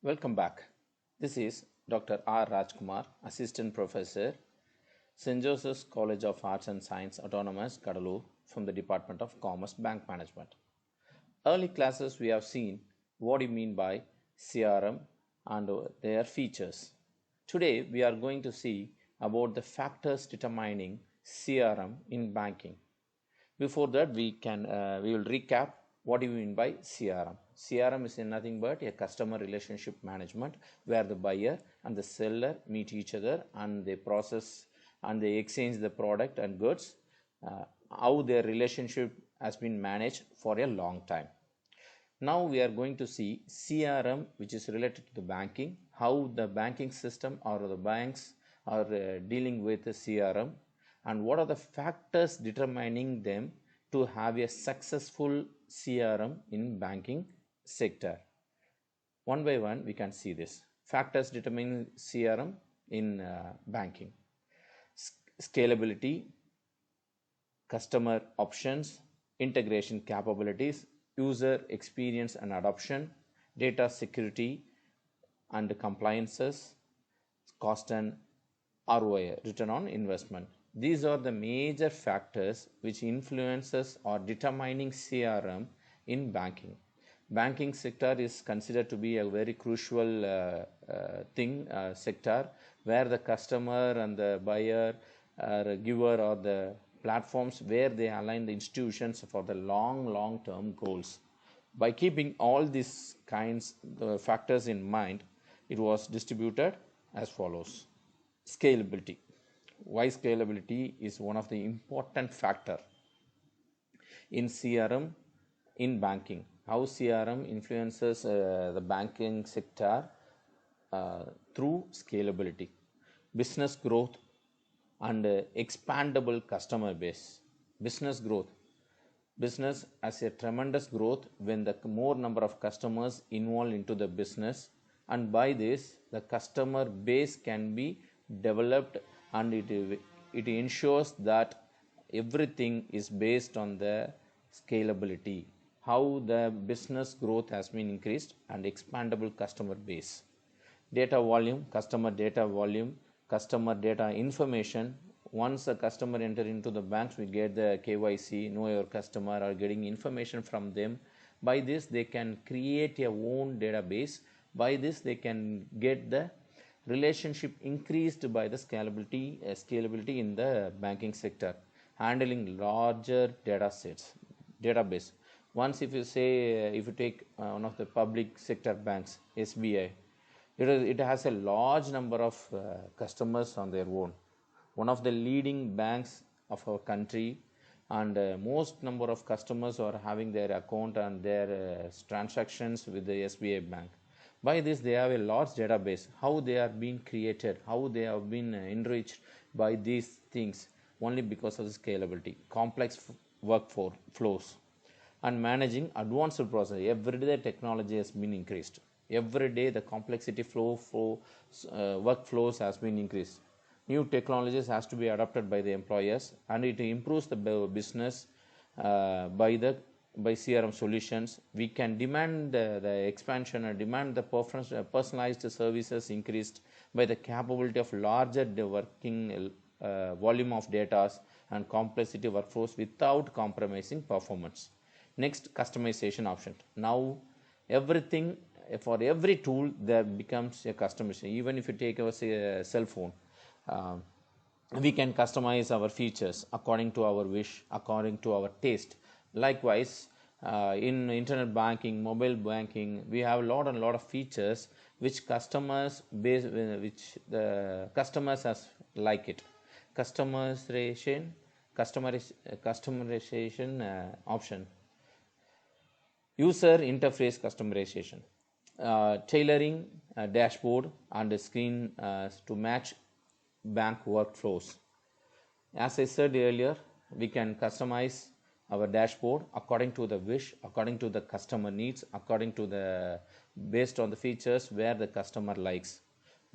Welcome back. This is Dr. R. Rajkumar, Assistant Professor, St. Joseph's College of Arts and Science, Autonomous, Cuddalore, from the Department of Commerce Bank Management. Early classes we have seen what you mean by CRM and their features. Today we are going to see about the factors determining CRM in banking. Before that, we will recap what do you mean by CRM. CRM is nothing but a customer relationship management where the buyer and the seller meet each other and they process and they exchange the product and goods, how their relationship has been managed for a long time. Now we are going to see CRM, which is related to the banking, how the banking system or the banks are dealing with the CRM, and what are the factors determining them to have a successful CRM in banking sector. One by one we can see this. Factors determining CRM in banking. Scalability, customer options, integration capabilities, user experience and adoption, data security and compliances, cost and ROI, return on investment. These are the major factors which influences or determining CRM in banking. Banking sector is considered to be a very crucial sector where the customer and the buyer or giver or the platforms where they align the institutions for the long-term goals. By keeping all these factors in mind, it was distributed as follows. Scalability. Why scalability is one of the important factor in CRM in banking. How CRM influences the banking sector through scalability, business growth and expandable customer base. Business growth. Business has a tremendous growth when the more number of customers involved into the business, and by this the customer base can be developed and it ensures that everything is based on the scalability, how the business growth has been increased and expandable customer base. Data volume, customer data information. Once a customer enter into the banks, we get the KYC, know your customer, or getting information from them. By this they can create a own database. By this they can get the relationship increased by the scalability in the banking sector, handling larger database. Once if you take one of the public sector banks, SBI, it has a large number of customers on their own, one of the leading banks of our country, and most number of customers are having their account and their transactions with the SBI bank. By this they have a large database. How they are being created, how they have been enriched by these things, only because of the scalability. Complex workflow flows and managing advanced process. Every day the technology has been increased. Every day the complexity workflows has been increased. New technologies has to be adopted by the employers, and it improves the business by CRM solutions. We can demand the expansion and demand the personalized services increased by the capability of larger working volume of data and complexity workflows without compromising performance. Next, customization option. Now everything, for every tool there becomes a customization. Even if you take our cell phone, we can customize our features according to our wish, according to our taste. Likewise, in internet banking, mobile banking, we have a lot of features which the customers has like it. Customization option. User interface customization, tailoring dashboard and screen to match bank workflows. As I said earlier, we can customize our dashboard according to the wish, according to the customer needs, based on the features where the customer likes.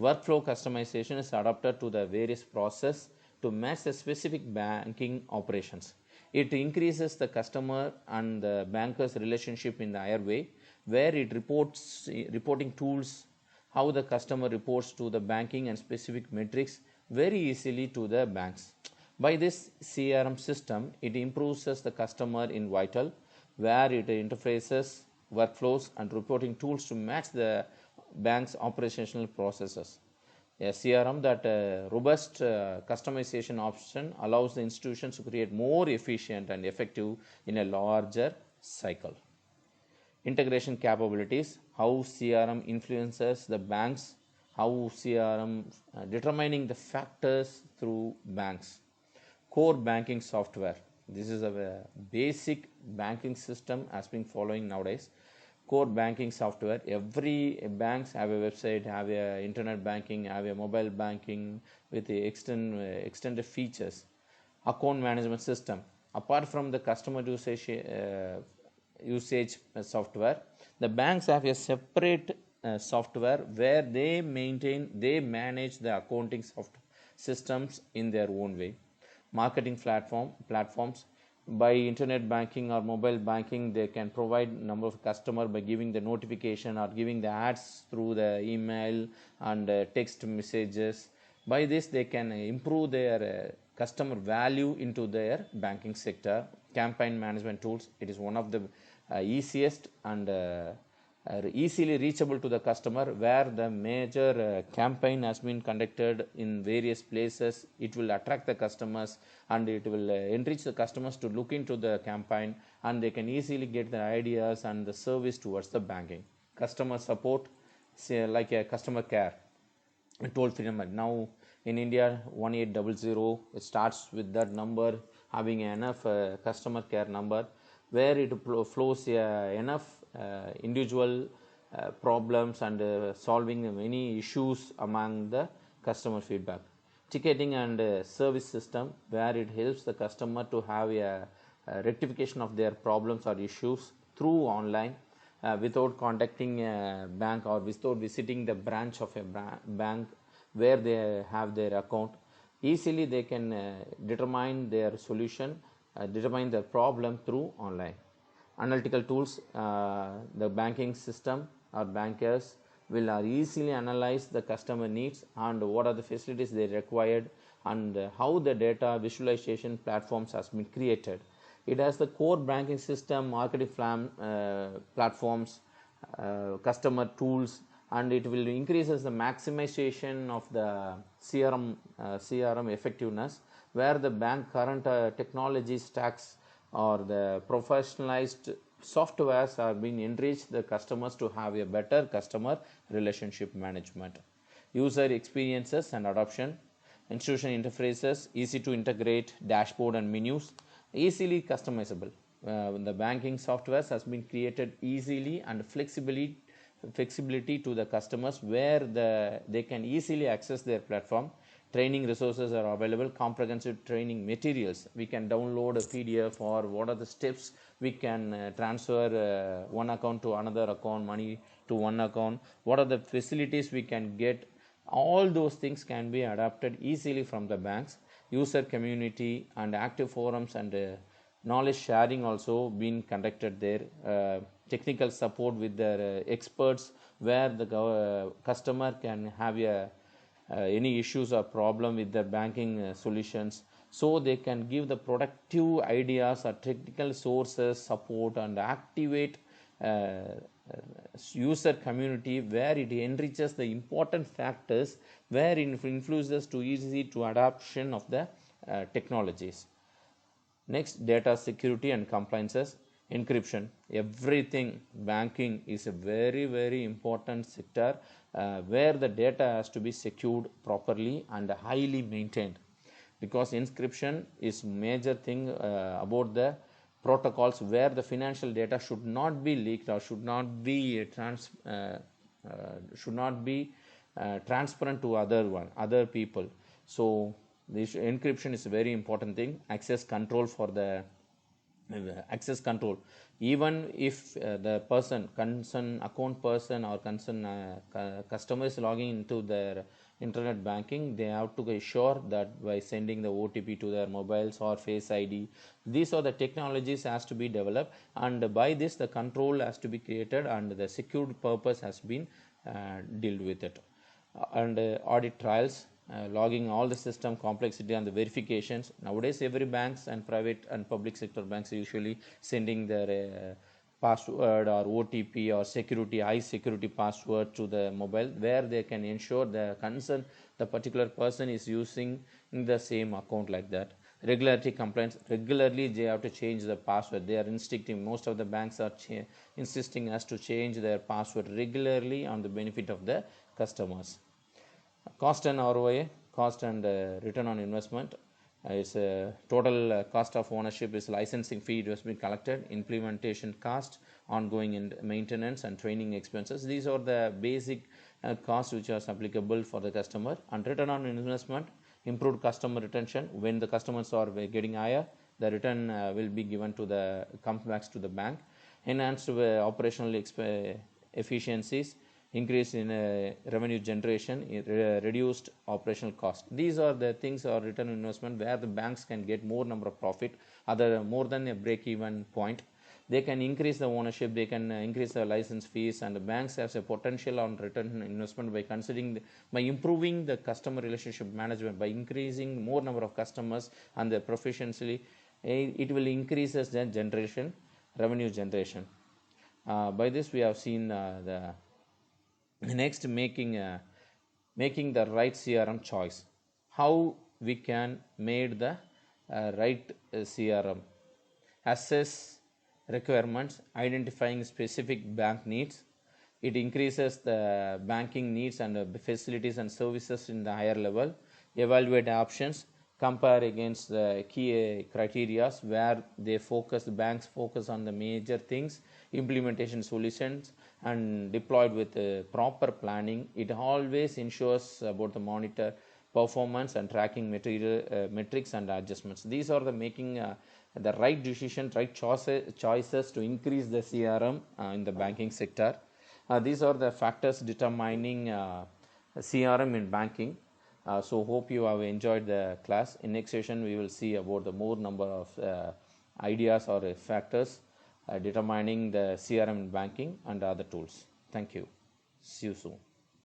Workflow customization is adapted to the various process to match the specific banking operations. It increases the customer and the banker's relationship in the higher way, where it reporting tools how the customer reports to the banking and specific metrics very easily to the banks. By this CRM system, it improves the customer in vital, where it interfaces, workflows, and reporting tools to match the bank's operational processes. A CRM that robust customization option allows the institutions to create more efficient and effective in a larger cycle. Integration capabilities, how CRM influences the banks, how CRM determining the factors through banks. Core banking software. This is a basic banking system has been following nowadays. Core banking software. Every banks have a website, have a internet banking, have a mobile banking with the extended features. Account management system. Apart from the customer usage software, the banks have a separate software where they manage the accounting systems in their own way. Marketing platforms. By internet banking or mobile banking, they can provide number of customer by giving the notification or giving the ads through the email and text messages. By this, they can improve their customer value into their banking sector. Campaign management tools. It is one of the easiest and easily reachable to the customer, where the major campaign has been conducted in various places. It will attract the customers and it will enrich the customers to look into the campaign, and they can easily get the ideas and the service towards the banking. Customer support, say like a customer care, a toll-free number. Now in India, 1800, it starts with that number having enough customer care number, where it flows enough individual problems and solving many issues among the customer feedback. Ticketing and service system, where it helps the customer to have a rectification of their problems or issues through online, without contacting a bank or without visiting the branch of a bank where they have their account. Easily they can determine their solution, determine their problem through online. Analytical tools, the banking system or bankers will easily analyze the customer needs and what are the facilities they required, and how the data visualization platforms has been created. It has the core banking system, marketing platforms, customer tools, and it will increases the maximization of the CRM effectiveness, where the bank current technology stacks or the professionalized softwares are being enriched the customers to have a better customer relationship management. User experiences and adoption. Institution interfaces, easy to integrate, dashboard and menus, easily customizable. The banking softwares has been created easily and flexibility to the customers, where they can easily access their platform. Training resources are available, comprehensive training materials. We can download a PDF, or what are the steps we can transfer one account to another account, money to one account, what are the facilities we can get. All those things can be adapted easily from the banks. User community and active forums and knowledge sharing also been conducted there. Technical support with their experts, where the customer can have any issues or problem with their banking solutions, so they can give the productive ideas or technical sources support and activate user community, where it enriches the important factors, where it influences to easy to adoption of the technologies. Next, data security and compliances. Encryption. Everything banking is a very important sector, where the data has to be secured properly and highly maintained, because encryption is major thing about the protocols, where the financial data should not be leaked or should not be transparent to other people. So this encryption is a very important thing. Access control for the access control. Even if the concerned account person or concerned customer is logging into their internet banking, they have to ensure that by sending the OTP to their mobiles or Face ID, these are the technologies has to be developed, and by this the control has to be created and the secured purpose has been deal with it. And audit trials, logging all the system complexity and the verifications. Nowadays, every banks and private and public sector banks are usually sending their password or OTP or security, high security password to the mobile, where they can ensure the particular person is using the same account like that. Regularity complaints, regularly they have to change the password. They are insisting, most of the banks are insisting us to change their password regularly on the benefit of the customers. Cost and ROI, cost and return on investment. It's total cost of ownership is licensing fee it has been collected, implementation cost, ongoing maintenance and training expenses. These are the basic costs which are applicable for the customer. And return on investment, improved customer retention. When the customers are getting higher, the return will be given to the comes back to the bank. Enhanced operational efficiencies, increase in revenue generation, reduced operational cost. These are the things or return on investment where the banks can get more number of profit, more than a break-even point. They can increase the ownership, they can increase the license fees, and the banks have a potential on return on investment by improving the customer relationship management, by increasing more number of customers and the proficiency. It will increase the revenue generation. By this we have seen the next, making the right CRM choice. How we can make the right CRM. Assess requirements, identifying specific bank needs. It increases the banking needs and facilities and services in the higher level. Evaluate options, compare against the key criteria where the banks focus on the major things, implementation solutions, and deployed with proper planning. It always ensures about the monitor performance and tracking metrics and adjustments. These are the making the right decision, right choices to increase the CRM in the banking sector. These are the factors determining CRM in banking. So hope you have enjoyed the class. In next session we will see about the more number of ideas or factors determining the CRM in banking and other tools. Thank you. See you soon.